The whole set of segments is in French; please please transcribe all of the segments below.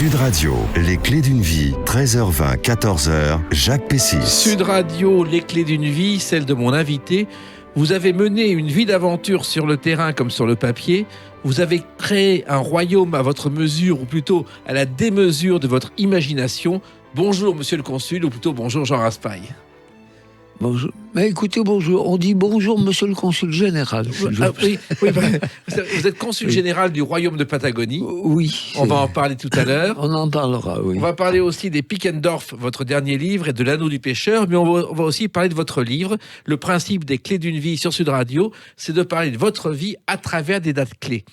Sud Radio, les clés d'une vie, 13h20, 14h, Jacques Pessis. Sud Radio, les clés d'une vie, celle de mon invité. Vous avez mené une vie d'aventure sur le terrain comme sur le papier. Vous avez créé un royaume à votre mesure, ou plutôt à la démesure de votre imagination. Bonjour, monsieur le consul, ou plutôt bonjour, Jean Raspail. Bonjour. Mais écoutez, bonjour. On dit bonjour, monsieur le consul général. Oui, vous êtes consul général du royaume de Patagonie. Oui. On va en parler tout à l'heure. On en parlera, oui. On va parler aussi des Pickendorf, votre dernier livre, et de l'anneau du pêcheur, mais on va aussi parler de votre livre. Le principe des clés d'une vie sur Sud Radio, c'est de parler de votre vie à travers des dates clés.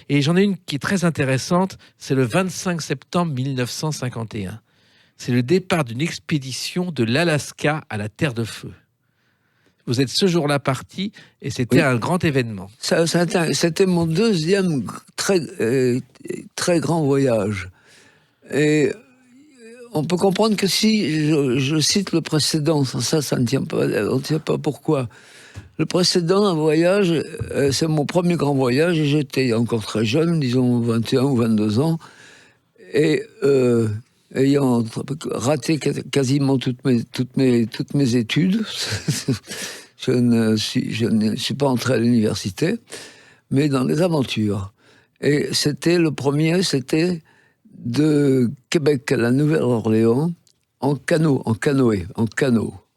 Et j'en ai une qui est très intéressante, c'est le 25 septembre 1951. C'est le départ d'une expédition de l'Alaska à la Terre de Feu. Vous êtes ce jour-là parti et c'était un grand événement. C'était mon deuxième très grand voyage. Et on peut comprendre que si je cite le précédent, ça ne tient pas, on ne sait pas pourquoi. Le précédent, un voyage, c'est mon premier grand voyage et j'étais encore très jeune, disons 21 ou 22 ans. Et ayant raté quasiment toutes mes études, je ne suis pas entré à l'université, mais dans les aventures. Et le premier, c'était de Québec à la Nouvelle-Orléans, en canoë.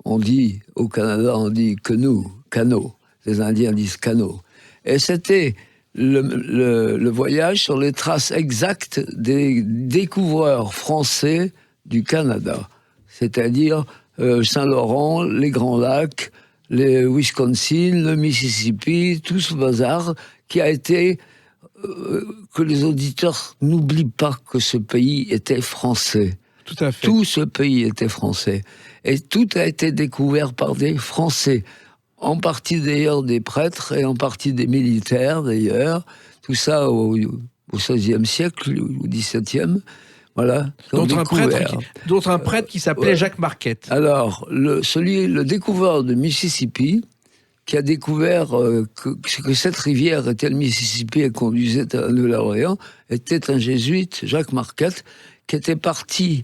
On dit, au Canada, on dit canot. Les Indiens disent canot. Et c'était le voyage sur les traces exactes des découvreurs français du Canada, c'est-à-dire Saint-Laurent, les Grands Lacs, les Wisconsin, le Mississippi, tout ce bazar qui a été que les auditeurs n'oublient pas que ce pays était français. Tout à fait. Tout ce pays était français et tout a été découvert par des Français. En partie d'ailleurs des prêtres et en partie des militaires d'ailleurs, tout ça au XVIe siècle, au XVIIe, voilà. D'autres un prêtre qui s'appelait Jacques Marquette. Alors, le découvreur de Mississippi, qui a découvert que cette rivière était le Mississippi et conduisait à Nouvelle-Orléans, était un jésuite, Jacques Marquette, qui était parti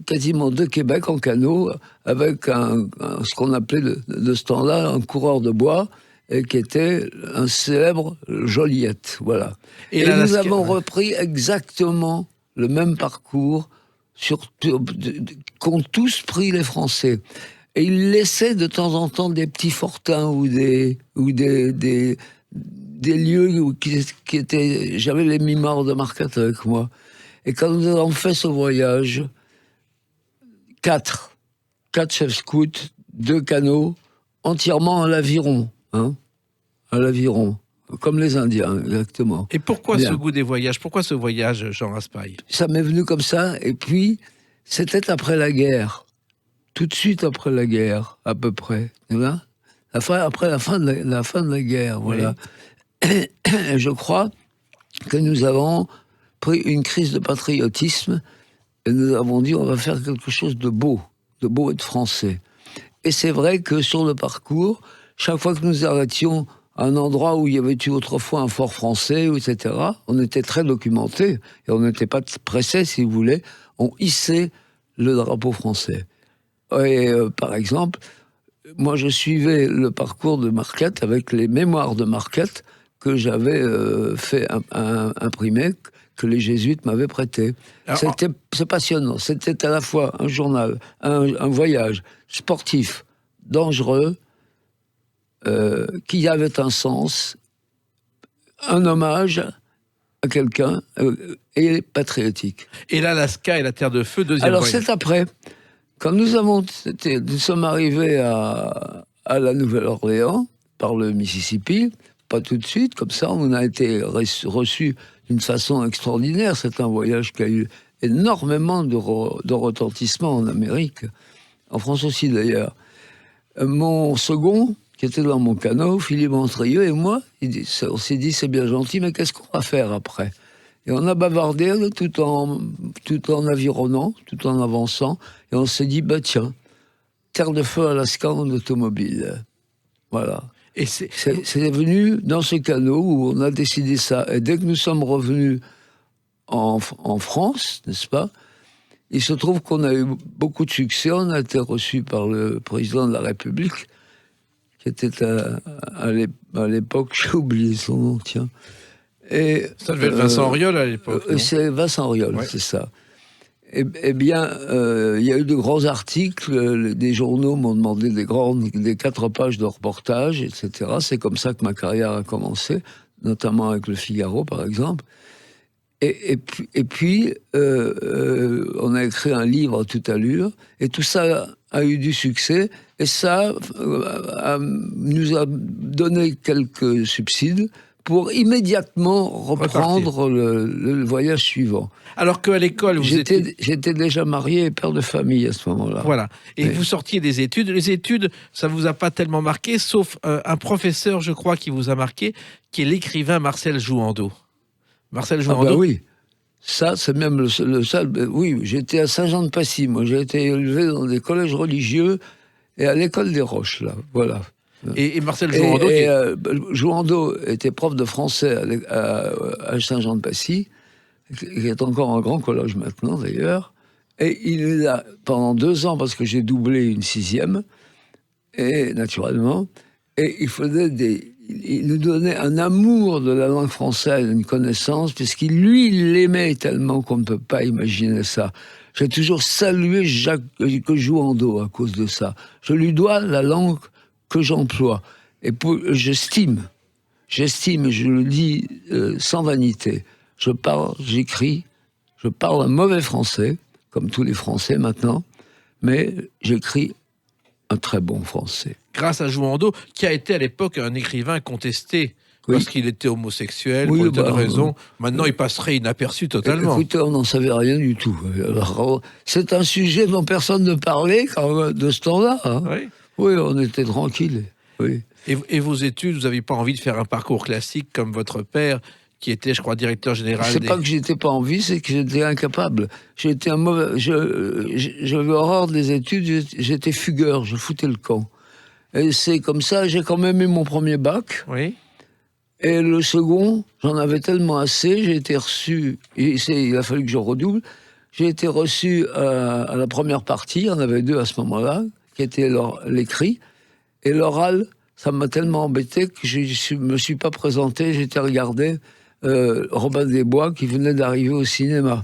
quasiment de Québec en canot, avec ce qu'on appelait de ce temps-là un coureur de bois, et qui était un célèbre Joliette, voilà. Et nous avons repris exactement le même parcours qu'ont tous pris les Français. Et ils laissaient de temps en temps des petits fortins ou des lieux qui étaient... J'avais les mémoires de Marquette avec moi. Et quand nous avons fait ce voyage, 4 chefs scouts, 2 canots, entièrement à l'aviron, à l'aviron, comme les Indiens, exactement. Et pourquoi ce goût des voyages? Pourquoi ce voyage, Jean Raspail? Ça m'est venu comme ça, et puis, c'était après la guerre, tout de suite après la guerre, à peu près, après la fin de la guerre, voilà. Oui. Et je crois que nous avons pris une crise de patriotisme, et nous avons dit, on va faire quelque chose de beau et de français. Et c'est vrai que sur le parcours, chaque fois que nous arrêtions à un endroit où il y avait eu autrefois un fort français, etc., on était très documentés, et on n'était pas pressés, si vous voulez, on hissait le drapeau français. Et par exemple, moi je suivais le parcours de Marquette avec les mémoires de Marquette que j'avais fait imprimer, que les jésuites m'avaient prêté. C'est passionnant. C'était à la fois un journal, un voyage sportif, dangereux, qui avait un sens, un hommage à quelqu'un et patriotique. Et l'Alaska et la Terre de Feu, deuxième Alors voyage. C'est après. Quand nous sommes arrivés à la Nouvelle-Orléans, par le Mississippi, pas tout de suite, comme ça, on a été reçus d'une façon extraordinaire. C'est un voyage qui a eu énormément de retentissement en Amérique, en France aussi d'ailleurs. Mon second, qui était dans mon canot, Philippe Montrieux, et moi, on s'est dit, c'est bien gentil, mais qu'est-ce qu'on va faire après? Et on a bavardé tout en avironnant, tout en avançant, et on s'est dit, tiens, Terre de Feu, Alaska en automobile. Voilà. Et c'est venu dans ce canot où on a décidé ça. Et dès que nous sommes revenus en France, n'est-ce pas? Il se trouve qu'on a eu beaucoup de succès. On a été reçu par le président de la République, qui était à l'époque, j'ai oublié son nom, tiens. Et, ça devait être Vincent Auriol à l'époque. C'est Vincent Auriol, ouais. C'est ça. Eh bien, il y a eu de grands articles, des journaux m'ont demandé des 4 pages de reportage, etc. C'est comme ça que ma carrière a commencé, notamment avec Le Figaro, par exemple. Et puis, on a écrit un livre à toute allure, et tout ça a eu du succès, et ça nous a donné quelques subsides pour immédiatement reprendre le voyage suivant. Alors qu'à l'école, j'étais déjà marié et père de famille à ce moment-là. Voilà. Et vous sortiez des études. Les études, ça ne vous a pas tellement marqué, sauf un professeur, je crois, qui vous a marqué, qui est l'écrivain Marcel Jouhandeau. Marcel Jouhandeau. Ah bah oui. Ça, c'est même le seul. Oui, j'étais à Saint-Jean-de-Passy. Moi, j'ai été élevé dans des collèges religieux et à l'école des Roches, là. Voilà. Et Marcel Jouhandeau. Jouhandeau était prof de français à Saint-Jean-de-Passy, qui est encore un grand collège maintenant, d'ailleurs. Et il est là pendant 2 ans, parce que j'ai doublé une 6e, et naturellement. Et il nous donnait un amour de la langue française, une connaissance, puisqu'il, lui, il l'aimait tellement qu'on ne peut pas imaginer ça. J'ai toujours salué Jacques Jouhandeau à cause de ça. Je lui dois la langue que j'emploie. Et j'estime, et je le dis sans vanité, je parle, j'écris, je parle un mauvais français, comme tous les Français maintenant, mais j'écris un très bon français. Grâce à Jouhandeau, qui a été à l'époque un écrivain contesté, parce qu'il était homosexuel, pour une raison. Maintenant, il passerait inaperçu totalement. Écoutez, on n'en savait rien du tout. Alors, c'est un sujet dont personne ne parlait de ce temps-là. Hein. Oui, on était tranquilles. Oui. Et vos études, vous n'aviez pas envie de faire un parcours classique comme votre père, qui était, je crois, directeur général. C'est pas que j'étais pas envie, c'est que j'étais incapable. J'étais un mauvais. J'avais horreur des études. J'étais fugueur. Je foutais le camp. Et c'est comme ça. J'ai quand même eu mon premier bac. Oui. Et le second, j'en avais tellement assez. J'ai été reçu. Il a fallu que je redouble. J'ai été reçu à la première partie. Il y en avait 2 à ce moment-là, qui étaient l'écrit et l'oral. Ça m'a tellement embêté que je me suis pas présenté. J'étais regardé Robin des Bois qui venait d'arriver au cinéma.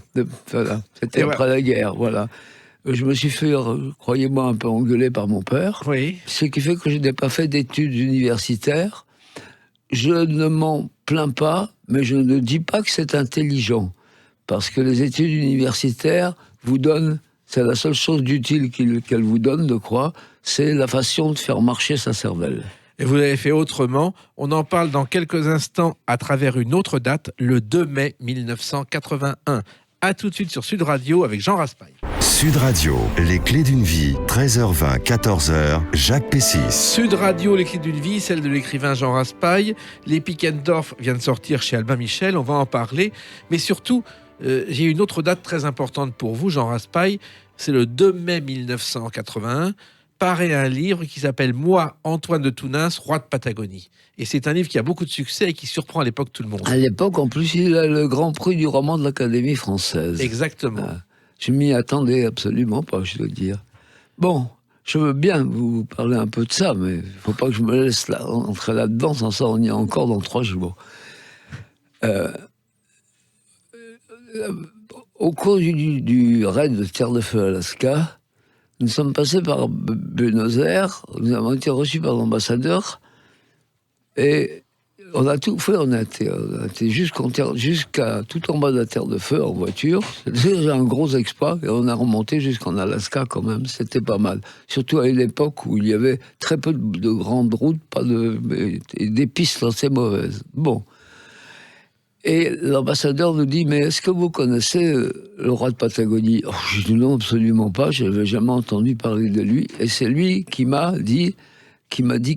Voilà. C'était après la guerre. Voilà. Je me suis fait, croyez-moi, un peu engueuler par mon père. Oui. Ce qui fait que je n'ai pas fait d'études universitaires. Je ne m'en plains pas, mais je ne dis pas que c'est intelligent. Parce que les études universitaires vous donnent, c'est la seule chose d'utile qu'elles vous donnent, je crois, c'est la façon de faire marcher sa cervelle. Et vous l'avez fait autrement. On en parle dans quelques instants à travers une autre date, le 2 mai 1981. A tout de suite sur Sud Radio avec Jean Raspail. Sud Radio, les clés d'une vie, 13h20, 14h, Jacques Pessis. Sud Radio, les clés d'une vie, celle de l'écrivain Jean Raspail. Les Pickendorf vient de sortir chez Albin Michel, on va en parler. Mais surtout, j'ai une autre date très importante pour vous, Jean Raspail. C'est le 2 mai 1981. Paraît un livre qui s'appelle « Moi, Antoine de Tounins, roi de Patagonie ». Et c'est un livre qui a beaucoup de succès et qui surprend à l'époque tout le monde. À l'époque, en plus, il a le grand prix du roman de l'Académie française. Exactement. Je m'y attendais absolument pas, je dois dire. Bon, je veux bien vous parler un peu de ça, mais il ne faut pas que je me laisse entrer là-dedans, sans ça on y est encore dans 3 jours. Au cours du raid de Terre de Feu Alaska, nous sommes passés par Buenos Aires, nous avons été reçus par l'ambassadeur, et on a tout fait, on a été jusqu'à tout en bas de la Terre de Feu en voiture. C'était déjà un gros exploit, et on a remonté jusqu'en Alaska quand même, c'était pas mal. Surtout à une époque où il y avait très peu de grandes routes, et des pistes assez mauvaises. Bon. Et l'ambassadeur nous dit, mais est-ce que vous connaissez le roi de Patagonie? J'ai dit non, absolument pas, je n'avais jamais entendu parler de lui. Et c'est lui qui m'a dit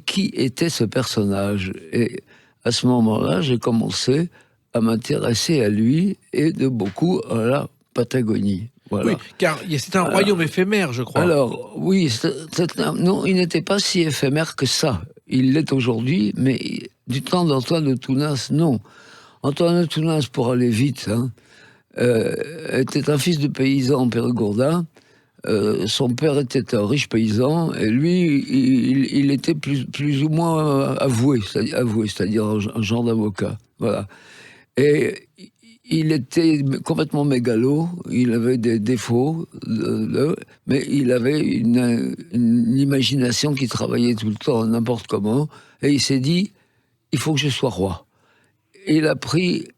qui était ce personnage. Et à ce moment-là, j'ai commencé à m'intéresser à lui et de beaucoup à la Patagonie. Voilà. Oui, car c'est un royaume éphémère, je crois. Alors, oui, non, il n'était pas si éphémère que ça. Il l'est aujourd'hui, mais du temps d'Antoine de Tounins, non. Antoine de Tounins, pour aller vite, était un fils de paysan périgourdin. Son père était un riche paysan, et lui, il était plus ou moins avoué, c'est-à-dire un genre d'avocat. Voilà. Et il était complètement mégalo, il avait des défauts, mais il avait une imagination qui travaillait tout le temps, n'importe comment, et il s'est dit, il faut que je sois roi. Et il a pris,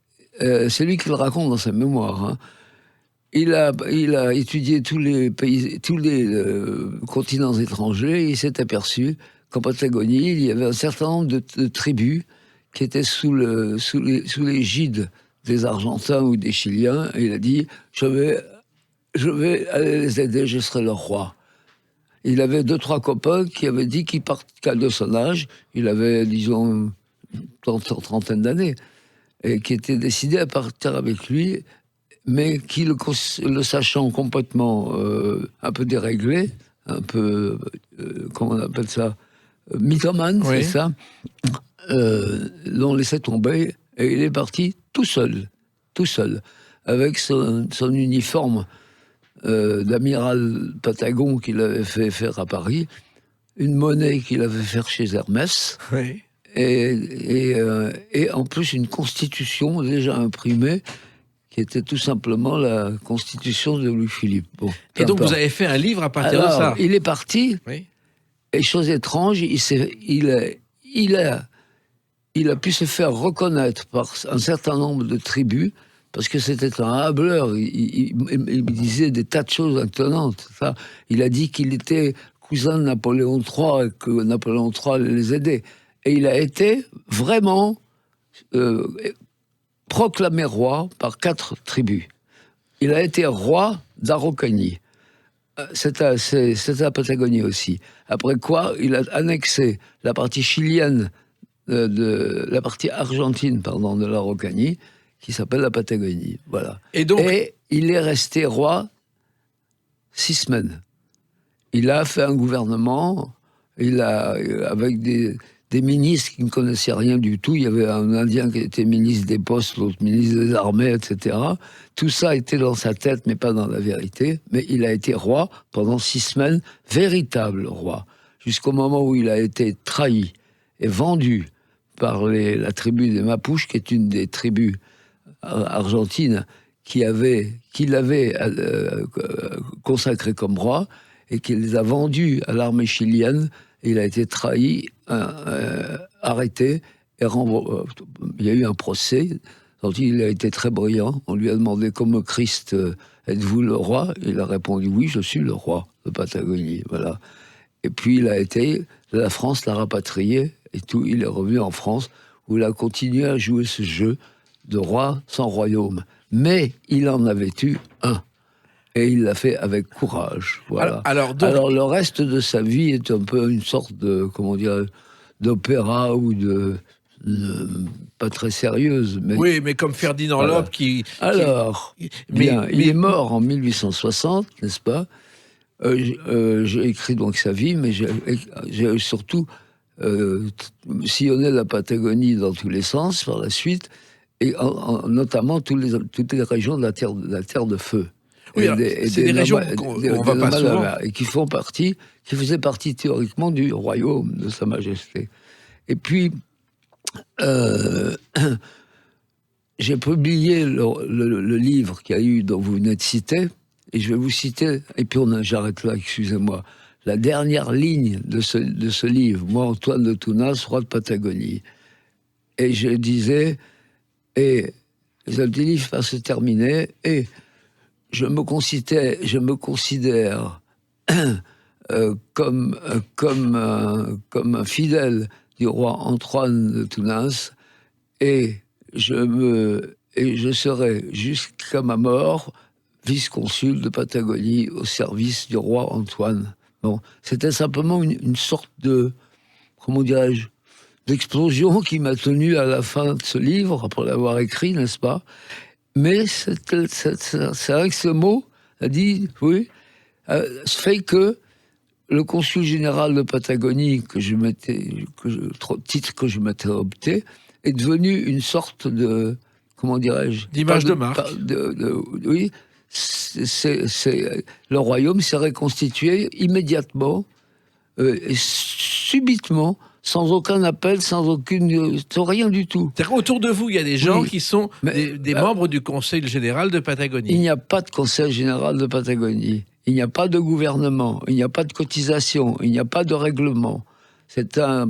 c'est lui qui le raconte dans sa mémoire, hein. Il a étudié tous les pays, tous les continents étrangers, et il s'est aperçu qu'en Patagonie, il y avait un certain nombre de tribus qui étaient sous l'égide des Argentins ou des Chiliens, et il a dit, je vais aller les aider, je serai leur roi. Il avait 2-3 copains qui avaient dit qu'il partait de son âge, il avait, disons, trentaine d'années, et qui étaient décidés à partir avec lui, mais qui, le sachant complètement un peu déréglé, un peu, comment on appelle ça, mythomane, Oui. c'est ça, l'ont laissé tomber, et il est parti tout seul, avec son uniforme d'amiral Patagon qu'il avait fait faire à Paris, une monnaie qu'il avait fait chez Hermès, Oui. et en plus une constitution déjà imprimée, qui était tout simplement la constitution de Louis-Philippe. Bon, Et donc, vous avez fait un livre à partir de ça. il est parti, Oui. et chose étrange, il a pu se faire reconnaître par un certain nombre de tribus, parce que c'était un hableur, il disait des tas de choses étonnantes. Ça. Il a dit qu'il était cousin de Napoléon III, et que Napoléon III les aidait. Et il a été vraiment proclamé roi par 4 tribus. Il a été roi d'Araucanie. C'est à Patagonie aussi. Après quoi, il a annexé la partie chilienne, la partie argentine, pardon, de l'Araucanie, qui s'appelle la Patagonie. Voilà. Et donc, Et il est resté roi 6 semaines. Il a fait un gouvernement, avec des ministres qui ne connaissaient rien du tout. Il y avait un Indien qui était ministre des Postes, l'autre ministre des Armées, etc. Tout ça était dans sa tête, mais pas dans la vérité. Mais il a été roi pendant 6 semaines, véritable roi, jusqu'au moment où il a été trahi et vendu par la tribu des Mapuches, qui est une des tribus argentines qui l'avait consacré comme roi, et qui les a vendus à l'armée chilienne. Il a été trahi, arrêté, et il y a eu un procès dont il a été très brillant. On lui a demandé, comme Christ, êtes-vous le roi? Il a répondu, oui, je suis le roi de Patagonie. Voilà. Et puis la France l'a rapatrié, et tout, il est revenu en France, où il a continué à jouer ce jeu de roi sans royaume. Mais il en avait eu un. Et il l'a fait avec courage. Voilà. Alors, le reste de sa vie est un peu une sorte de, comment dire, d'opéra ou pas très sérieuse. Mais, oui, mais comme Ferdinand voilà. Lope qui... Alors, il est mort en 1860, n'est-ce pas? J'ai écrit donc sa vie, mais j'ai surtout sillonné la Patagonie dans tous les sens par la suite, et notamment toutes les régions de la terre de feu. Oui, c'est des régions qu'on va pas souvent. Et qui faisaient partie théoriquement du royaume de Sa Majesté. Et puis, j'ai publié le livre qu'il y a eu, dont vous venez de citer, et je vais vous citer, et puis j'arrête là, excusez-moi, la dernière ligne de ce livre, moi, Antoine de Tounas, roi de Patagonie. Et je disais, et le livre va se terminer, et je me considère comme un fidèle du roi Antoine de Tounas, et je serai jusqu'à ma mort vice-consul de Patagonie au service du roi Antoine. Bon, c'était simplement une sorte de, comment dirais-je, d'explosion qui m'a tenu à la fin de ce livre, après l'avoir écrit, n'est-ce pas? Mais c'est vrai que ce mot a dit, oui, fait que le consul général de Patagonie, titre que je m'étais opté, est devenu une sorte de, comment dirais-je, D'image de marque. Oui, le royaume s'est reconstitué immédiatement, et subitement, sans aucun appel, sans rien du tout. C'est-à-dire qu'autour de vous, il y a des gens Oui, qui sont des membres du Conseil général de Patagonie. Il n'y a pas de Conseil général de Patagonie. Il n'y a pas de gouvernement. Il n'y a pas de cotisation. Il n'y a pas de règlement. C'est un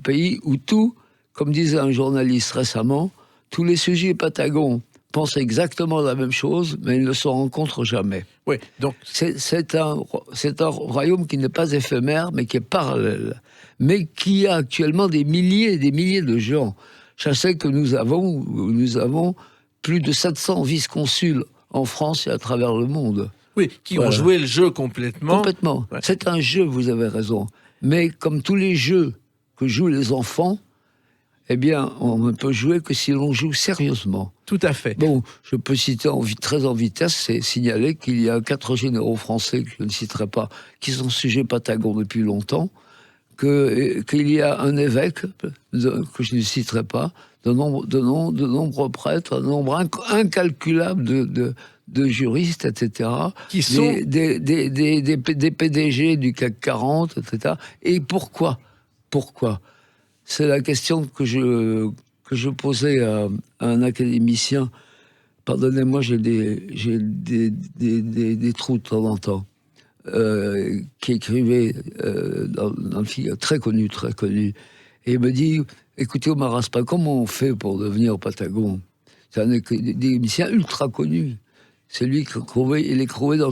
pays où tout, comme disait un journaliste récemment, tous les sujets patagons pensent exactement la même chose, mais ils ne se rencontrent jamais. Oui, donc c'est un royaume qui n'est pas éphémère, mais qui est parallèle, mais qui a actuellement des milliers et des milliers de gens. Je sais que nous avons plus de 700 vice-consuls en France et à travers le monde. oui, qui ont joué le jeu complètement. Complètement. Ouais. C'est un jeu, vous avez raison. Mais comme tous les jeux que jouent les enfants, eh bien, on ne peut jouer que si l'on joue sérieusement. Tout à fait. Bon, je peux citer très en vitesse, c'est signaler qu'il y a 4 généraux français, que je ne citerai pas, qui sont sujets patagons depuis longtemps, qu'il y a un évêque, que je ne citerai pas, de nombreux prêtres, un nombre incalculable de juristes, etc. Qui sont des PDG du CAC 40, etc. Et pourquoi ? C'est la question que je posais à un académicien. Pardonnez-moi, j'ai des trous de temps en temps. Qui écrivait dans le Figaro, très connu. Et il me dit, écoutez, Omar Aspa, comment on fait pour devenir Patagon ? C'est un académicien ultra connu. C'est lui qui écrivait dans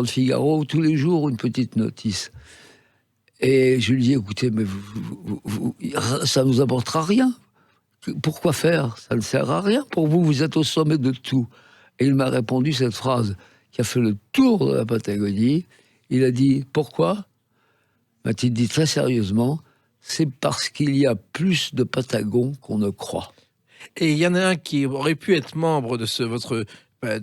le Figaro tous les jours une petite notice. Et je lui dis, écoutez, mais ça ne nous apportera rien. Pourquoi faire ? Ça ne sert à rien. Pour vous, vous êtes au sommet de tout. Et il m'a répondu cette phrase qui a fait le tour de la Patagonie. Il a dit, pourquoi ? M'a-t-il dit très sérieusement, c'est parce qu'il y a plus de Patagons qu'on ne croit. Et il y en a un qui aurait pu être membre de votre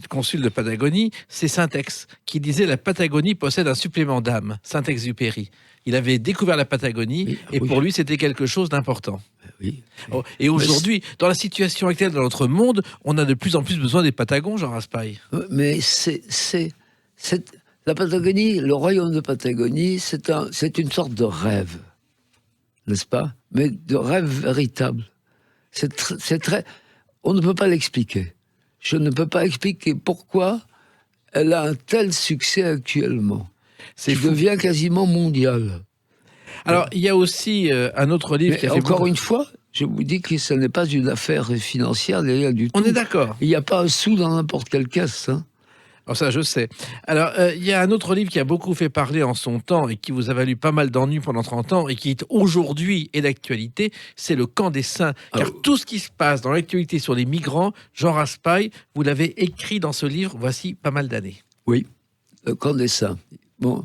consul de Patagonie, c'est Saint-Ex, qui disait « La Patagonie possède un supplément d'âme », Saint-Exupéry. Il avait découvert la Patagonie, et pour lui, c'était quelque chose d'important. Oui. Et aujourd'hui, dans la situation actuelle de notre monde, on a de plus en plus besoin des Patagons, Jean Raspail. Mais la Patagonie, le royaume de Patagonie, c'est une sorte de rêve, n'est-ce pas ? Mais de rêve véritable. C'est très... On ne peut pas l'expliquer. Je ne peux pas expliquer pourquoi elle a un tel succès actuellement. C'est devient quasiment mondial. Alors, il y a aussi un autre livre qui a fait... Encore une fois, je vous dis que ce n'est pas une affaire financière, rien du tout. On est d'accord. Il n'y a pas un sou dans n'importe quelle caisse, hein. Alors ça, je sais. Alors, il y a un autre livre qui a beaucoup fait parler en son temps et qui vous a valu pas mal d'ennuis pendant 30 ans et qui aujourd'hui est d'actualité, c'est Le Camp des Saints. Car tout ce qui se passe dans l'actualité sur les migrants, Jean Raspail, vous l'avez écrit dans ce livre, voici pas mal d'années. Oui, Le Camp des Saints. Bon,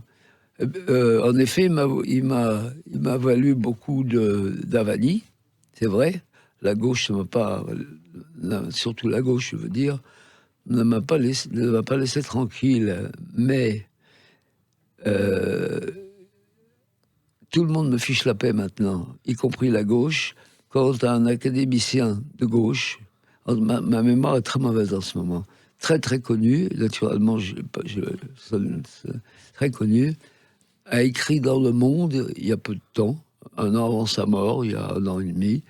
en effet, il m'a valu beaucoup d'avanie, c'est vrai. La gauche ne m'a pas... surtout la gauche, je veux dire, ne m'a pas laissé tranquille, mais tout le monde me fiche la paix maintenant, y compris la gauche. Quand un académicien de gauche, ma mémoire est très mauvaise en ce moment, très très connu, naturellement, très connu, a écrit dans Le Monde il y a peu de temps, un an avant sa mort, il y a 1 an et demi,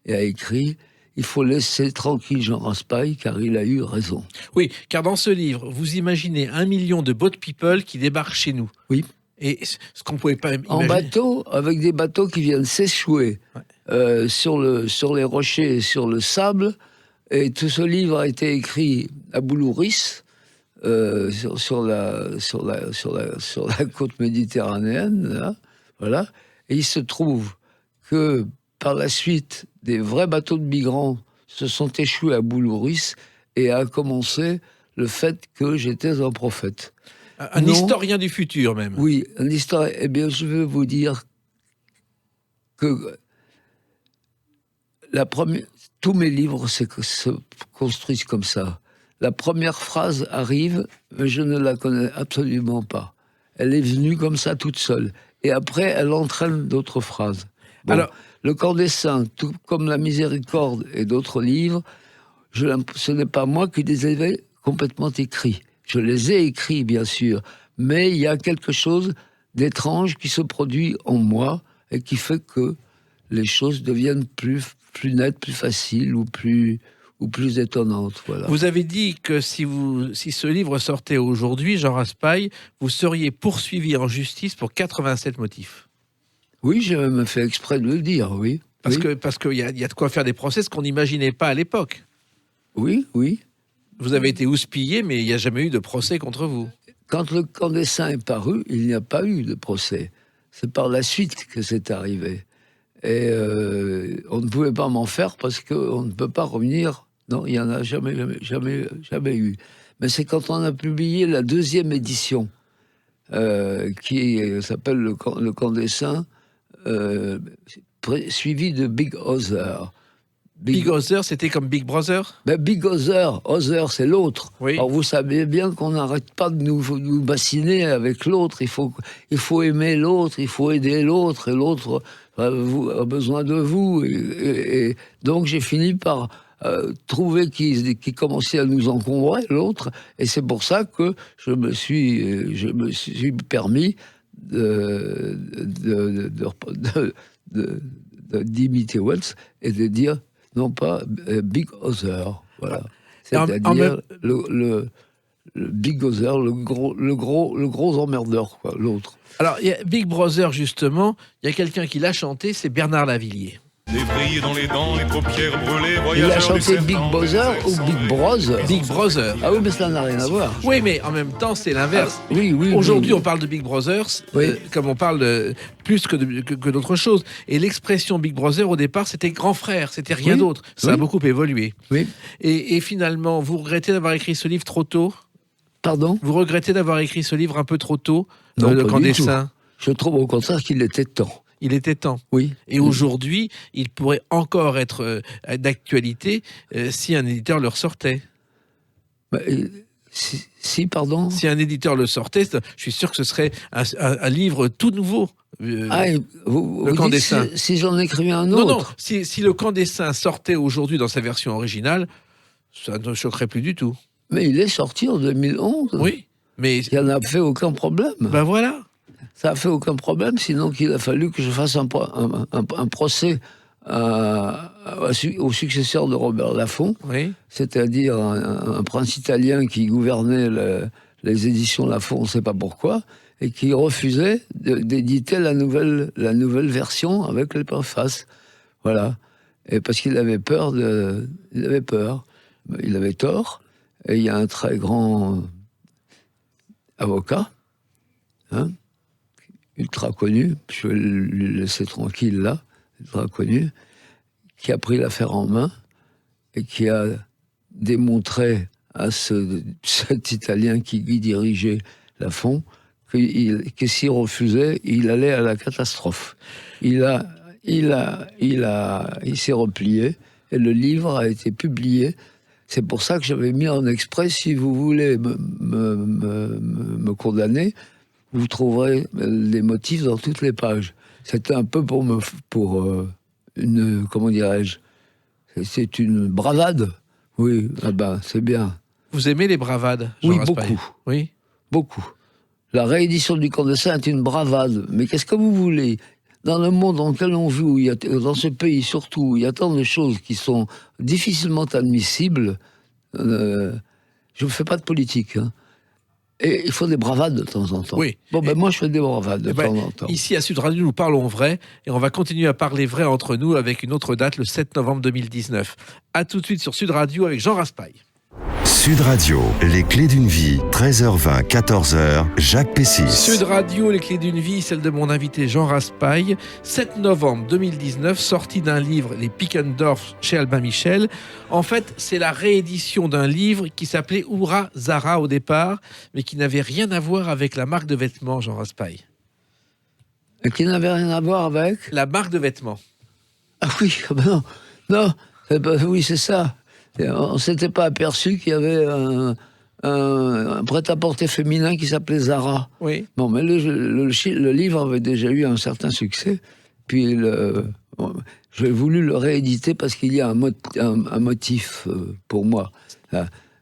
et a écrit: il faut laisser tranquille Jean Raspail, car il a eu raison. Oui, car dans ce livre, vous imaginez 1 million de boat people qui débarquent chez nous. Oui. Et ce qu'on ne pouvait pas imaginer... En bateau, avec des bateaux qui viennent s'échouer sur les rochers et sur le sable. Et tout ce livre a été écrit à Boulouris, sur la côte méditerranéenne, là, voilà. Et il se trouve que par la suite, des vrais bateaux de migrants se sont échoués à Boulouris et a commencé le fait que j'étais un prophète. Un historien du futur, même. Oui, un historien. Eh bien, je veux vous dire que tous mes livres se construisent comme ça. La première phrase arrive, mais je ne la connais absolument pas. Elle est venue comme ça toute seule. Et après, elle entraîne d'autres phrases. Bon, alors, Le Camp des Saints, tout comme La Miséricorde et d'autres livres, ce n'est pas moi qui les avais complètement écrits. Je les ai écrits, bien sûr, mais il y a quelque chose d'étrange qui se produit en moi et qui fait que les choses deviennent plus nettes, plus faciles ou plus étonnantes. Voilà. Vous avez dit que si ce livre sortait aujourd'hui, Jean Raspail, vous seriez poursuivi en justice pour 87 motifs. Oui, j'ai même fait exprès de le dire, oui. Parce qu'il y a de quoi faire des procès, ce qu'on n'imaginait pas à l'époque. Oui. Vous avez été houspillé, mais il n'y a jamais eu de procès contre vous. Quand le clandestin est paru, il n'y a pas eu de procès. C'est par la suite que c'est arrivé. Et on ne pouvait pas m'en faire parce qu'on ne peut pas revenir. Non, il n'y en a jamais eu. Mais c'est quand on a publié la 2e édition, qui s'appelle Le clandestin, suivi de Big Other. Big Other, c'était comme Big Brother? Big Other, c'est l'autre. Oui. Alors vous savez bien qu'on n'arrête pas de nous bassiner avec l'autre. Il faut aimer l'autre, il faut aider l'autre, et l'autre a besoin de vous. Et donc j'ai fini par trouver qu'il commençait à nous encombrer, l'autre, et c'est pour ça que je me suis permis d'imiter Wells et de dire non pas Big Other, voilà. C'est-à-dire le Big Other, le gros emmerdeur, quoi, l'autre. Alors, il y a Big Brother, justement, il y a quelqu'un qui l'a chanté, c'est Bernard Lavilliers. Des vrilles dans les dents, les paupières brûlées, Il a voyageurs du chanté serpent, Big Brother ou Big Brother? Big Brother. Ah oui, mais ça n'a rien à voir. Oui, mais en même temps, c'est l'inverse. Oui. Aujourd'hui, on parle de Big Brothers, Oui. comme on parle plus que d'autres choses. Et l'expression Big Brother, au départ, c'était grand frère, c'était rien Oui. d'autre. Ça a beaucoup évolué. Oui. Et finalement, vous regrettez d'avoir écrit ce livre trop tôt? Pardon? Vous regrettez d'avoir écrit ce livre un peu trop tôt, Non, Le pas Camp du des tout. Saints? Je trouve au contraire qu'il était temps. Il était temps. Oui. Et aujourd'hui, il pourrait encore être d'actualité si un éditeur le ressortait. Bah, pardon. Si un éditeur le sortait, je suis sûr que ce serait un livre tout nouveau. Vous Camp dites des Saints. si j'en écrivais un autre. Non, si le Camp des Saints sortait aujourd'hui dans sa version originale, ça ne choquerait plus du tout. Mais il est sorti en 2011. Oui, mais Il n'y en a fait aucun problème. ben voilà. Ça n'a fait aucun problème, sinon qu'il a fallu que je fasse un procès au successeur de Robert Laffont, Oui. c'est-à-dire un prince italien qui gouvernait les éditions Laffont, on ne sait pas pourquoi, et qui refusait d'éditer la nouvelle version avec les préfaces. Voilà. Et parce qu'il avait peur. Il avait tort. Et il y a un très grand avocat, ultra connu, je vais lui laisser tranquille là, ultra connu, qui a pris l'affaire en main et qui a démontré à cet Italien qui dirigeait Laffont que s'il refusait, il allait à la catastrophe. Il s'est replié et le livre a été publié. C'est pour ça que j'avais mis en exprès, si vous voulez me condamner, vous trouverez les motifs dans toutes les pages. C'était un peu pour une, comment dirais-je, c'est une bravade. Oui, c'est bien. Vous aimez les bravades, Jean Oui, Raspail? beaucoup. Oui. Beaucoup. La réédition du Camp des Saints est une bravade. Mais qu'est-ce que vous voulez? Dans le monde dans lequel on vit, dans ce pays surtout, il y a tant de choses qui sont difficilement admissibles. Je ne fais pas de politique. Et il faut des bravades de temps en temps. Oui. Moi, je fais des bravades de temps en temps. Ici, à Sud Radio, nous parlons vrai, et on va continuer à parler vrai entre nous avec une autre date, le 7 novembre 2019. À tout de suite sur Sud Radio avec Jean Raspail. Sud Radio, les clés d'une vie, 13h20, 14h, Jacques Pessis. Sud Radio, les clés d'une vie, celle de mon invité Jean Raspail. 7 novembre 2019, sortie d'un livre, Les Pickendorf, chez Albin Michel. En fait, c'est la réédition d'un livre qui s'appelait Oura Zara au départ, mais qui n'avait rien à voir avec la marque de vêtements, Jean Raspail. Et qui n'avait rien à voir avec? La marque de vêtements. Ah oui, non, oui, c'est ça. On ne s'était pas aperçu qu'il y avait un prêt-à-porter féminin qui s'appelait Zara. Oui. Bon, mais le livre avait déjà eu un certain succès, Puis j'ai voulu le rééditer parce qu'il y a un motif pour moi.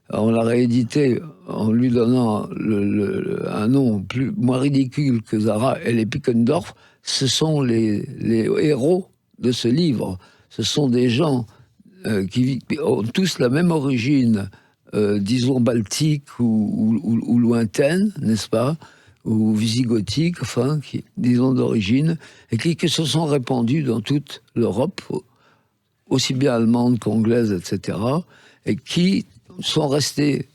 On l'a réédité en lui donnant un nom moins ridicule que Zara et les Pickendorf. Ce sont les héros de ce livre. Ce sont des gens qui ont tous la même origine, disons baltique ou lointaine, n'est-ce pas, ou visigothique, enfin, disons d'origine, et qui se sont répandus dans toute l'Europe, aussi bien allemande qu'anglaise, etc., et qui sont restés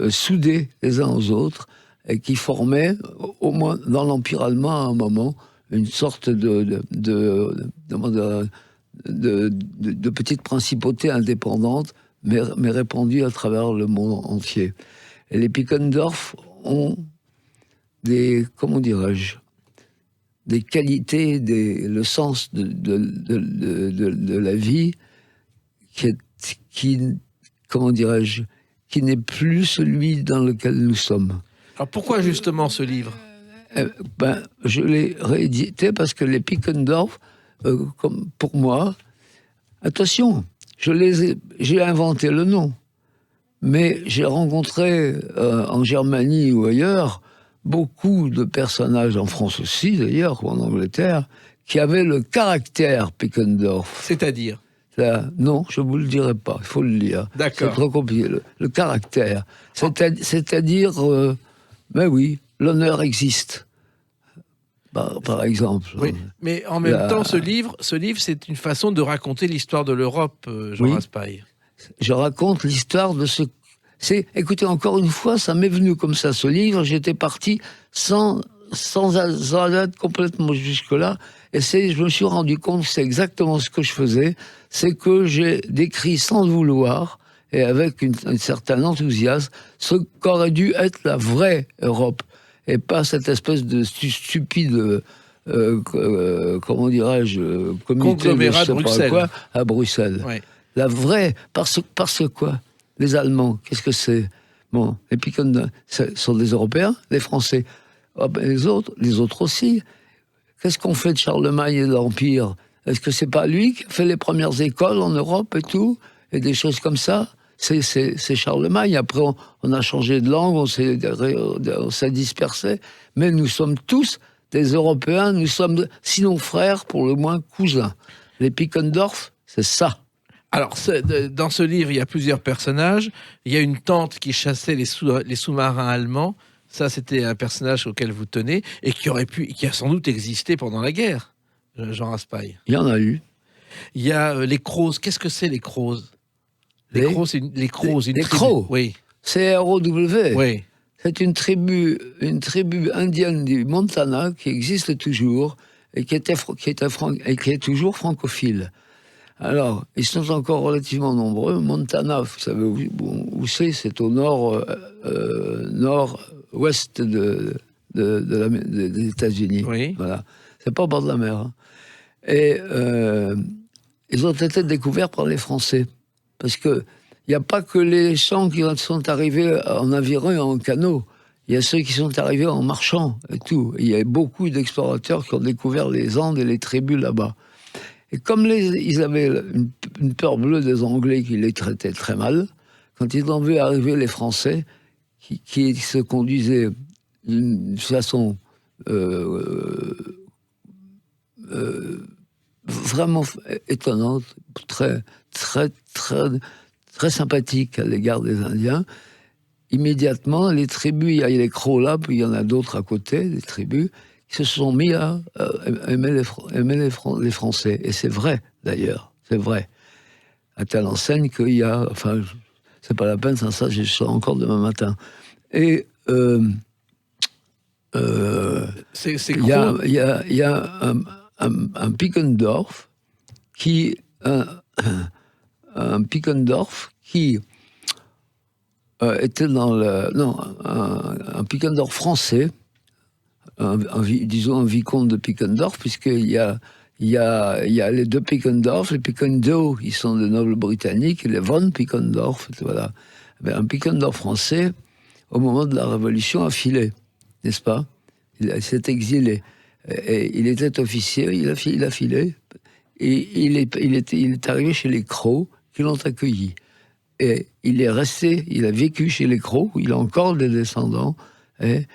soudés les uns aux autres, et qui formaient, au moins dans l'Empire allemand à un moment, une sorte de petite principauté indépendante, mais répandue à travers le monde entier. Et les Pickendorf ont des qualités, le sens de la vie qui n'est plus celui dans lequel nous sommes. Alors pourquoi justement ce livre ? Je l'ai réédité parce que les Pickendorf, comme pour moi, attention, j'ai inventé le nom, mais j'ai rencontré en Germanie ou ailleurs beaucoup de personnages, en France aussi d'ailleurs, ou en Angleterre, qui avaient le caractère Pickendorf. C'est-à-dire ? Non, je ne vous le dirai pas, il faut le lire. D'accord. C'est trop compliqué. Le caractère. C'est-à-dire, ben oui, l'honneur existe. Par exemple. Oui, mais en même temps, ce livre, c'est une façon de raconter l'histoire de l'Europe, Jean Raspail. Je raconte l'histoire de ce... Écoutez, encore une fois, ça m'est venu comme ça, ce livre. J'étais parti sans aller complètement jusque-là. Et je me suis rendu compte que c'est exactement ce que je faisais. C'est que j'ai décrit sans le vouloir, et avec un certain enthousiasme, ce qu'aurait dû être la vraie Europe. Et pas cette espèce de stupide, comment dirais-je, comité conglomérat de Bruxelles. Quoi, à Bruxelles. Ouais. La vraie, parce quoi ? Les Allemands, qu'est-ce que c'est ? Bon, et puis ce sont des Européens, les Français. Oh ben les autres aussi. Qu'est-ce qu'on fait de Charlemagne et de l'Empire ? Est-ce que c'est pas lui qui a fait les premières écoles en Europe et tout ? Et des choses comme ça ? C'est Charlemagne. Après, on a changé de langue, on s'est dispersé. Mais nous sommes tous des Européens, nous sommes, sinon frères, pour le moins cousins. Les Pickendorf, c'est ça. Alors, dans ce livre, il y a plusieurs personnages. Il y a une tante qui chassait les sous-marins allemands. Ça, c'était un personnage auquel vous tenez et qui a sans doute existé pendant la guerre, Jean Raspail. Il y en a eu. Il y a les Crozes. Qu'est-ce que c'est, les Crozes ? Les Crozes, les Crocs. Oui. C-R-O-W. Oui. C'est une tribu indienne du Montana qui existe toujours et qui est toujours francophile. Alors, ils sont encore relativement nombreux. Montana, vous savez où c'est ? C'est au nord-ouest des États-Unis. Oui. Voilà. C'est pas au bord de la mer. Hein. Et ils ont été découverts par les Français. Parce que il n'y a pas que les gens qui sont arrivés en aviron et en canot. Il y a ceux qui sont arrivés en marchant et tout. Il y a beaucoup d'explorateurs qui ont découvert les Andes et les tribus là-bas. Et comme ils avaient une peur bleue des Anglais qui les traitaient très mal, quand ils ont vu arriver les Français, qui se conduisaient d'une façon vraiment étonnante, très, très, très, très sympathique à l'égard des Indiens, immédiatement, les tribus, il y a les Crocs là, puis il y en a d'autres à côté, des tribus, qui se sont mis à aimer les Français. Et c'est vrai, d'ailleurs, c'est vrai. À telle enseigne qu'il y a... Enfin, c'est pas la peine, ça je serai encore demain matin. Et... c'est il y a un Pickendorf qui... un Pickendorf qui était dans le... Non, un Pickendorf français, disons un vicomte de Pickendorf, puisqu'il y a les deux Pickendorf, les Pickendorf, qui sont des nobles britanniques, et les von Pickendorf, voilà. Un Pickendorf français, au moment de la Révolution, a filé, n'est-ce pas ? Il s'est exilé. Et il était officier, il a filé, et il est arrivé chez les Crocs, qui l'ont accueilli. Et il est resté, il a vécu chez les Crocs, il a encore des descendants, il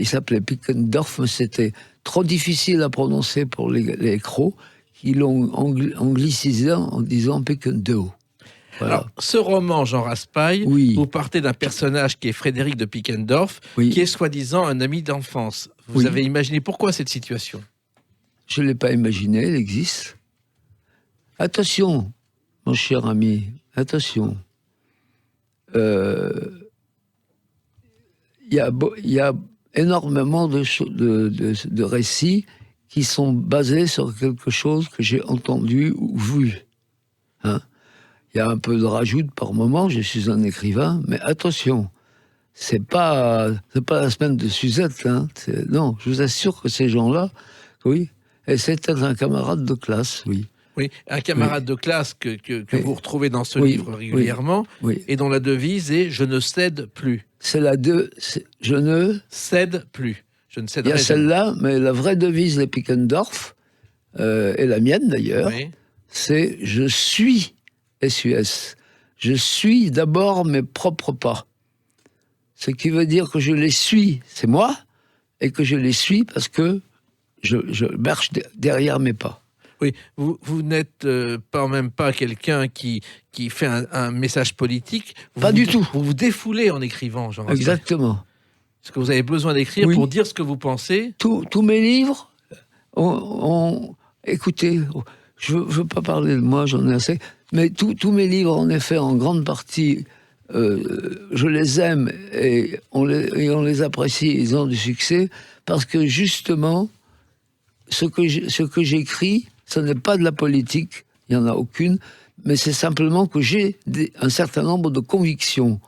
s'appelait Pickendorf, mais c'était trop difficile à prononcer pour les Crocs, qui l'ont anglicisé en disant Pickendorf. Voilà. Alors, ce roman, Jean Raspail, Oui. vous partez d'un personnage qui est Frédéric de Pickendorf, Oui. qui est soi-disant un ami d'enfance. Vous Oui. avez imaginé pourquoi cette situation? Je ne l'ai pas imaginé, elle existe. Attention, mon cher ami, attention. Il y a énormément de récits qui sont basés sur quelque chose que j'ai entendu ou vu. Hein? Il y a un peu de rajout par moment, je suis un écrivain, mais attention, c'est pas la semaine de Suzette. Hein? Non, je vous assure que ces gens-là, oui, et c'était un camarade de classe, oui. Oui, un camarade de classe que Oui. vous retrouvez dans ce Oui. livre régulièrement, Oui. et dont la devise est « Je ne cède plus C'est je ne... ». Cède plus. Je ne Il y céderai a jamais. celle-là, mais la vraie devise de Pickendorf, et la mienne d'ailleurs, Oui. c'est « Je suis SUS ». Je suis d'abord mes propres pas. Ce qui veut dire que je les suis, c'est moi, et que je les suis parce que je marche derrière mes pas. Oui, vous n'êtes même pas quelqu'un qui fait un message politique. Pas du tout. Vous vous défoulez en écrivant, Jean Raspail. Exactement. Parce que vous avez besoin d'écrire Oui. pour dire ce que vous pensez. Tous mes livres écoutez, je veux pas parler de moi, j'en ai assez, mais tous mes livres, en effet, en grande partie, je les aime et on les apprécie, ils ont du succès, parce que justement, ce que j'écris, ce n'est pas de la politique, il n'y en a aucune, mais c'est simplement que j'ai un certain nombre de convictions.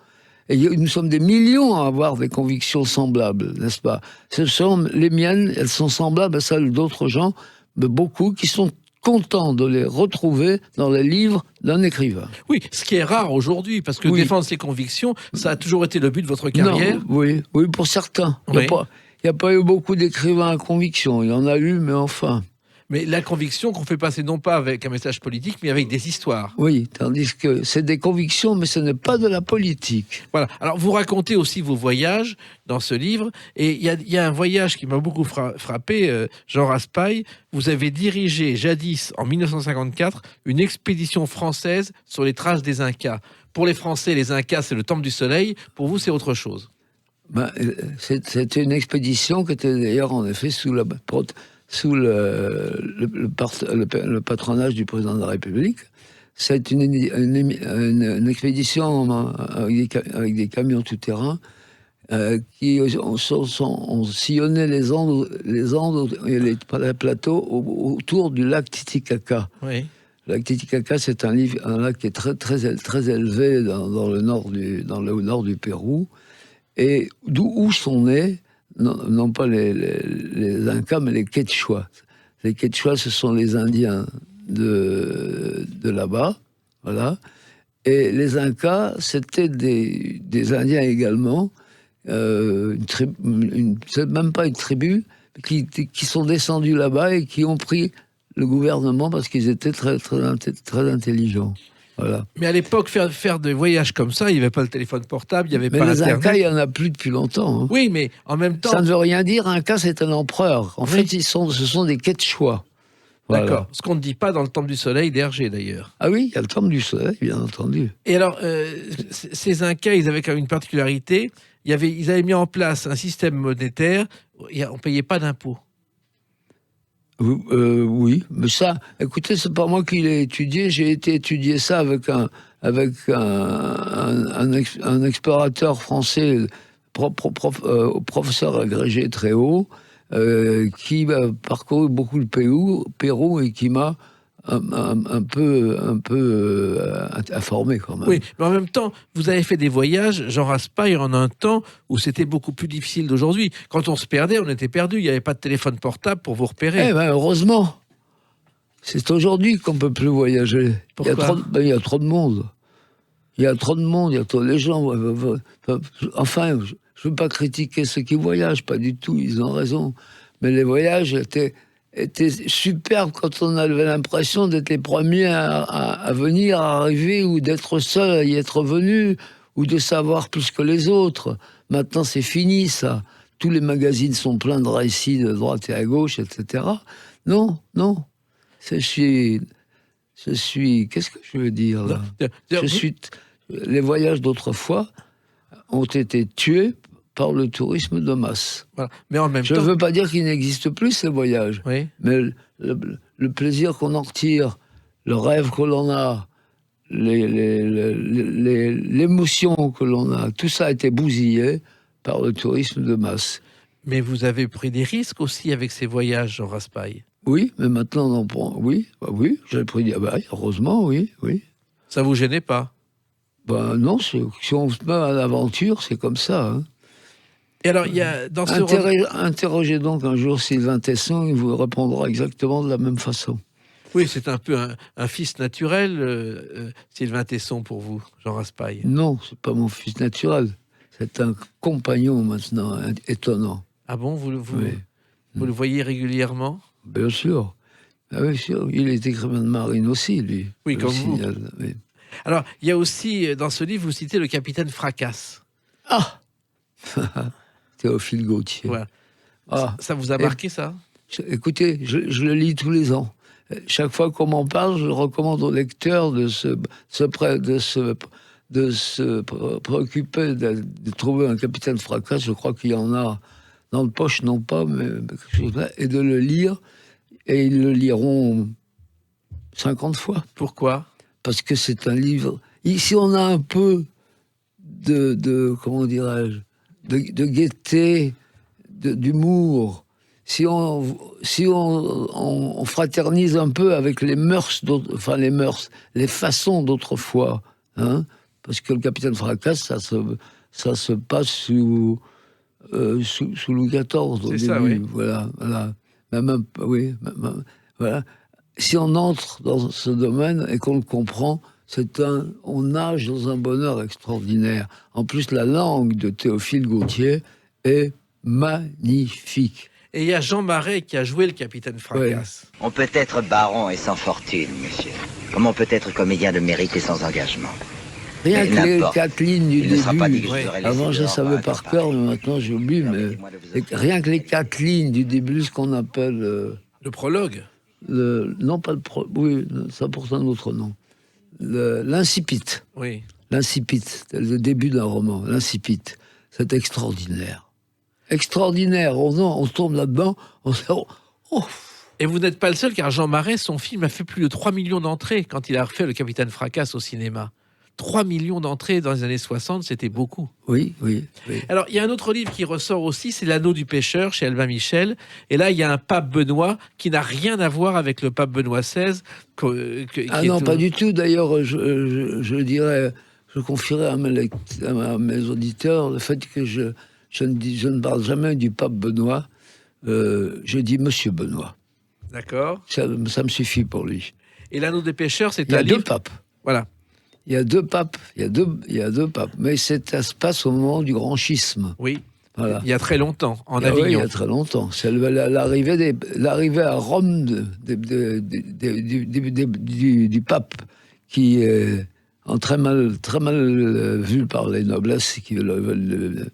Et nous sommes des millions à avoir des convictions semblables, n'est-ce pas? Ce sont les miennes, elles sont semblables à celles d'autres gens, mais beaucoup qui sont contents de les retrouver dans les livres d'un écrivain. Oui, ce qui est rare aujourd'hui, parce que Oui. défendre ses convictions, ça a toujours été le but de votre carrière. Non, oui, pour certains. Oui. Il n'y a pas eu beaucoup d'écrivains à conviction. Il y en a eu, mais enfin. Mais la conviction qu'on fait passer non pas avec un message politique, mais avec des histoires. Oui, tandis que c'est des convictions, mais ce n'est pas de la politique. Voilà. Alors, vous racontez aussi vos voyages dans ce livre. Et il y a un voyage qui m'a beaucoup frappé, Jean Raspail. Vous avez dirigé jadis, en 1954, une expédition française sur les traces des Incas. Pour les Français, les Incas, c'est le temple du soleil. Pour vous, c'est autre chose. C'était une expédition qui était d'ailleurs, en effet, sous le patronage du président de la République. C'est une expédition avec des camions tout-terrain qui ont sillonné les Andes et les plateaux autour du lac Titicaca. Oui. Le lac Titicaca, c'est un lac qui est très, très, très élevé dans le nord du Pérou, et où sont nés non pas les Incas, mais les Quechua. Les Quechua, ce sont les Indiens de là-bas, voilà. Et les Incas, c'était des Indiens également, c'est même pas une tribu, qui sont descendus là-bas et qui ont pris le gouvernement parce qu'ils étaient très, très, très intelligents. Voilà. Mais à l'époque, faire des voyages comme ça, il n'y avait pas le téléphone portable, il n'y avait Mais pas les Internet. Incas, il n'y en a plus depuis longtemps. Hein. Oui, mais en même temps... Ça ne veut rien dire. Inca, c'est un empereur. En Oui. fait, ce sont des Quechua. Voilà. D'accord. Ce qu'on ne dit pas dans le temple du soleil d'Hergé, d'ailleurs. Ah oui, il y a le temple du soleil, bien entendu. Et alors, ces Incas, ils avaient quand même une particularité. Ils avaient mis en place un système monétaire, on ne payait pas d'impôts. Oui, mais ça, écoutez, c'est pas moi qui l'ai étudié. J'ai été étudier ça avec un explorateur français, professeur agrégé très haut, qui a parcouru beaucoup le Pérou et qui m'a un peu informé quand même. Oui, mais en même temps, vous avez fait des voyages, Jean Raspail, en un temps où c'était beaucoup plus difficile d'aujourd'hui. Quand on se perdait, on était perdu. Il n'y avait pas de téléphone portable pour vous repérer. Eh ben, heureusement. C'est aujourd'hui qu'on ne peut plus voyager. Pourquoi ? Il y a trop de monde. Il y a trop de monde, les gens... Enfin, je veux pas critiquer ceux qui voyagent, pas du tout, ils ont raison. Mais les voyages étaient superbes quand on avait l'impression d'être les premiers à venir, à arriver, ou d'être seul à y être venu, ou de savoir plus que les autres. Maintenant, c'est fini, ça. Tous les magazines sont pleins de récits de droite et à gauche, etc. Non. Je suis... Qu'est-ce que je veux dire, là ? Les voyages d'autrefois ont été tués par le tourisme de masse. Voilà. Mais en même Je ne temps... veux pas dire qu'il n'existe plus ces voyages, Oui. mais le plaisir qu'on en retire, le rêve que l'on a, l'émotion que l'on a, tout ça a été bousillé par le tourisme de masse. Mais vous avez pris des risques aussi avec ces voyages, Jean Raspail. Oui, mais maintenant on en prend. Oui, j'ai pris des... heureusement, oui. Ça vous gênait pas? Non, si on se met à l'aventure, c'est comme ça. Hein. Et alors, il y a dans ce Interrogez donc un jour Sylvain Tesson, il vous répondra exactement de la même façon. Oui, c'est un peu un fils naturel, Sylvain Tesson, pour vous, Jean Raspail. Non, c'est pas mon fils naturel. C'est un compagnon maintenant, étonnant. Ah bon, vous Oui. le voyez régulièrement? Bien sûr. Ah oui, sûr. Il est écrivain de marine aussi, lui. Oui, comme vous. Oui. Alors, il y a aussi, dans ce livre, vous citez le capitaine Fracasse. Ah Théophile Gautier. Voilà. Ah. Ça vous a marqué, ça? Écoutez, je le lis tous les ans. Chaque fois qu'on m'en parle, je recommande aux lecteurs de se préoccuper de trouver un capitaine Fracasse. Je crois qu'il y en a dans le poche, non pas, mais quelque chose là, et de le lire. Et ils le liront 50 fois. Pourquoi? Parce que c'est un livre... Ici, on a un peu de comment dirais-je, de gaieté, d'humour. Si on fraternise un peu avec les mœurs, les façons d'autrefois, hein, parce que le capitaine Fracasse, ça se passe sous Louis XIV au début. C'est ça, oui. Voilà. Voilà. Si on entre dans ce domaine et qu'on le comprend, on nage dans un bonheur extraordinaire. En plus, la langue de Théophile Gautier est magnifique. Et il y a Jean Marais qui a joué le capitaine Fracasse. On peut être baron et sans fortune, monsieur. Comme on peut être comédien de mérite et sans engagement. Rien Mais que les n'importe. 4 lignes du Il ne sera pas dit début. que je devrais Avant, laisser je dehors savais un par préparé. cœur, mais maintenant, j'oublie. Mais rien que les 4 lignes du début, ce qu'on appelle... Le prologue. non, pas le... Oui, ça porte un autre nom. L'incipit. Oui. L'incipit, le début d'un roman. L'incipit. C'est extraordinaire. Extraordinaire. On se tourne là-dedans, on se dit, oh. Et vous n'êtes pas le seul, car Jean Marais, son film a fait plus de 3 millions d'entrées quand il a refait le capitaine Fracasse au cinéma. 3 millions d'entrées dans les années 60, c'était beaucoup. Oui. Alors, il y a un autre livre qui ressort aussi, c'est L'Anneau du pêcheur, chez Albin Michel. Et là, il y a un pape Benoît qui n'a rien à voir avec le pape Benoît XVI. Pas du tout. D'ailleurs, je dirais, je confierais à mes auditeurs le fait que je ne parle jamais du pape Benoît. Je dis Monsieur Benoît. D'accord. Ça me suffit pour lui. Et L'Anneau des pêcheurs, c'est Il y un a livre... 2 papes. Voilà. Il y a 2 papes. Il y a deux papes. Mais ça se passe au moment du grand schisme. Oui. Voilà. Il y a très longtemps, en Oui, Avignon. il y a très longtemps. C'est l'arrivée à Rome du pape, qui est très mal vu par les noblesses qui veulent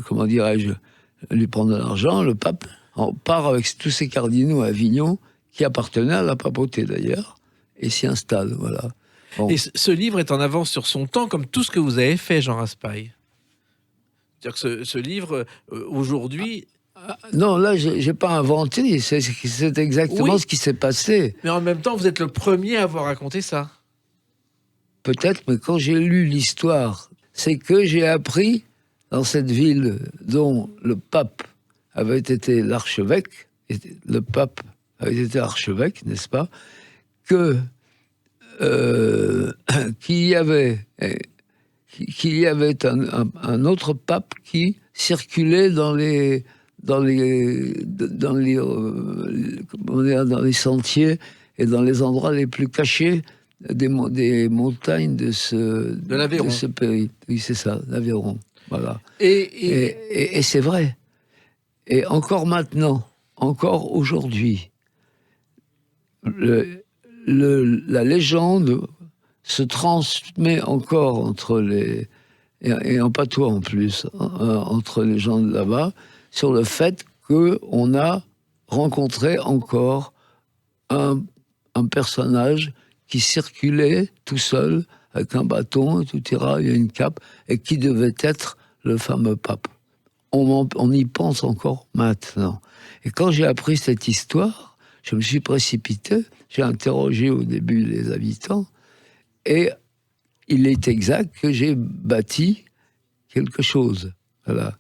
comment dirais-je, lui prendre de l'argent. Le pape part avec tous ses cardinaux à Avignon, qui appartenaient à la papauté d'ailleurs, et s'y installe. Voilà. Bon. Et ce livre est en avance sur son temps, comme tout ce que vous avez fait, Jean Raspail. C'est-à-dire que ce livre, aujourd'hui... Non, là, j'ai pas inventé. C'est exactement ce qui s'est passé. Mais en même temps, vous êtes le premier à avoir raconté ça. Peut-être, mais quand j'ai lu l'histoire, c'est que j'ai appris, dans cette ville dont le pape avait été l'archevêque, n'est-ce pas, qu'il y avait un autre pape qui circulait dans les sentiers et dans les endroits les plus cachés des montagnes de l'Aveyron. de ce pays. Oui, c'est ça, l'Aveyron. Voilà. Et Et c'est vrai. Et encore maintenant, encore aujourd'hui, la légende se transmet encore entre les... Et en patois en plus, entre les gens de là-bas, sur le fait qu'on a rencontré encore un personnage qui circulait tout seul, avec un bâton, etc., et une cape, et qui devait être le fameux pape. On y pense encore maintenant. Et quand j'ai appris cette histoire, je me suis précipité, j'ai interrogé au début les habitants, et il est exact que j'ai bâti quelque chose. Voilà.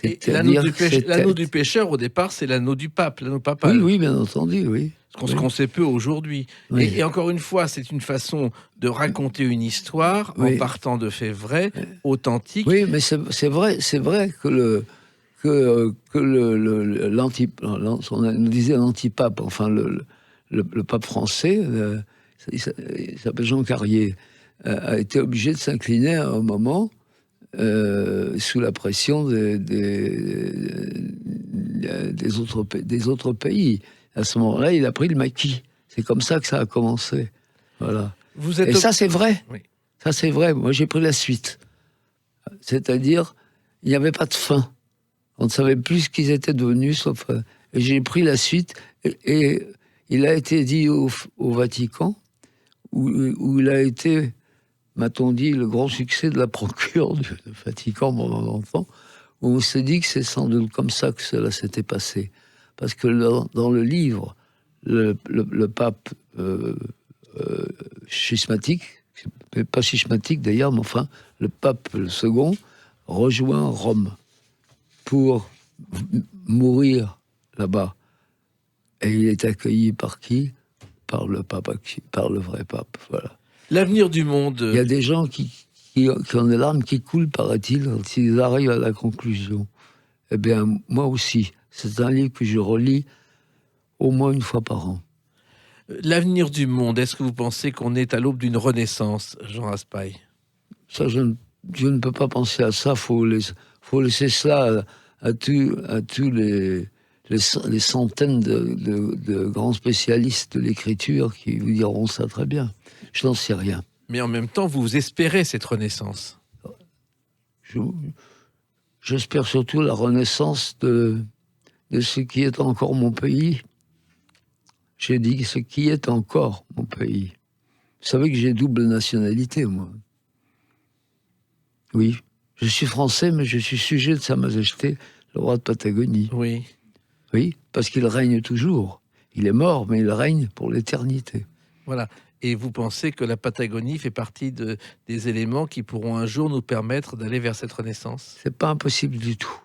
Et C'est-à-dire l'anneau du pêcheur, au départ, c'est l'anneau du pape, l'anneau papal. Oui, bien entendu, oui. Ce qu'on sait peu aujourd'hui. Oui. Et encore une fois, c'est une façon de raconter une histoire en Oui. partant de faits vrais, authentiques. Oui, mais c'est vrai que on nous disait l'antipape, enfin le pape français, il s'appelle Jean Carrier, a été obligé de s'incliner à un moment sous la pression des autres pays. À ce moment-là, il a pris le maquis. C'est comme ça que ça a commencé. Voilà. Vous êtes Et ça, c'est vrai. Oui. Ça, c'est vrai. Moi, j'ai pris la suite. C'est-à-dire, il n'y avait pas de fin. On ne savait plus ce qu'ils étaient devenus, sauf... Et j'ai pris la suite. Et il a été dit au Vatican, où il a été, m'a-t-on dit, le grand succès de la procure du Vatican pendant longtemps, où on s'est dit que c'est sans doute comme ça que cela s'était passé. Parce que dans le livre, le pape schismatique, pas schismatique d'ailleurs, mais enfin, le pape le second, rejoint Rome pour mourir là-bas. Et il est accueilli par qui ? Par le vrai pape. Voilà. L'avenir du monde. Il y a des gens qui ont des larmes qui coulent, paraît-il, quand ils arrivent à la conclusion. Eh bien, moi aussi. C'est un livre que je relis au moins une fois par an. L'avenir du monde, est-ce que vous pensez qu'on est à l'aube d'une renaissance, Jean Raspail ? Ça, je ne peux pas penser à ça. Faut laisser ça à tous les centaines de grands spécialistes de l'écriture qui vous diront ça très bien. Je n'en sais rien. Mais en même temps, vous espérez cette renaissance. J'espère surtout la renaissance de ce qui est encore mon pays. J'ai dit ce qui est encore mon pays. Vous savez que j'ai double nationalité, moi. Oui, je suis français, mais je suis sujet de Sa Majesté, le roi de Patagonie. Oui. Oui, parce qu'il règne toujours. Il est mort, mais il règne pour l'éternité. Voilà. Et vous pensez que la Patagonie fait partie des éléments qui pourront un jour nous permettre d'aller vers cette renaissance ? C'est pas impossible du tout.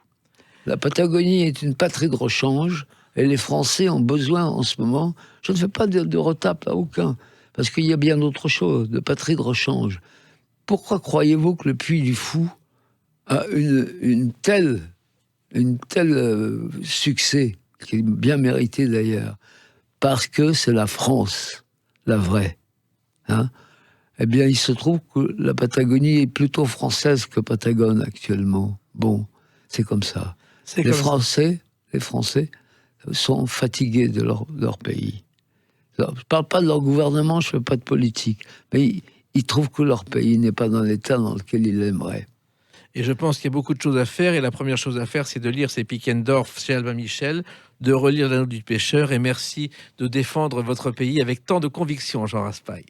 La Patagonie est une patrie de rechange, et les Français ont besoin en ce moment, je ne fais pas de retape à aucun, parce qu'il y a bien d'autres choses, de patrie de rechange. Pourquoi croyez-vous que le Puy du Fou a une telle succès, qui est bien mérité d'ailleurs, parce que c'est la France, la vraie. Hein? Eh bien, il se trouve que la Patagonie est plutôt française que patagone actuellement. Bon, c'est comme ça. Les Français sont fatigués de leur pays. Je ne parle pas de leur gouvernement, je ne fais pas de politique, mais ils trouvent que leur pays n'est pas dans l'état dans lequel ils l'aimeraient. Et je pense qu'il y a beaucoup de choses à faire. Et la première chose à faire, c'est de lire ces Pickendorf chez Albin Michel, de relire L'Anneau du pêcheur. Et merci de défendre votre pays avec tant de conviction, Jean Raspail.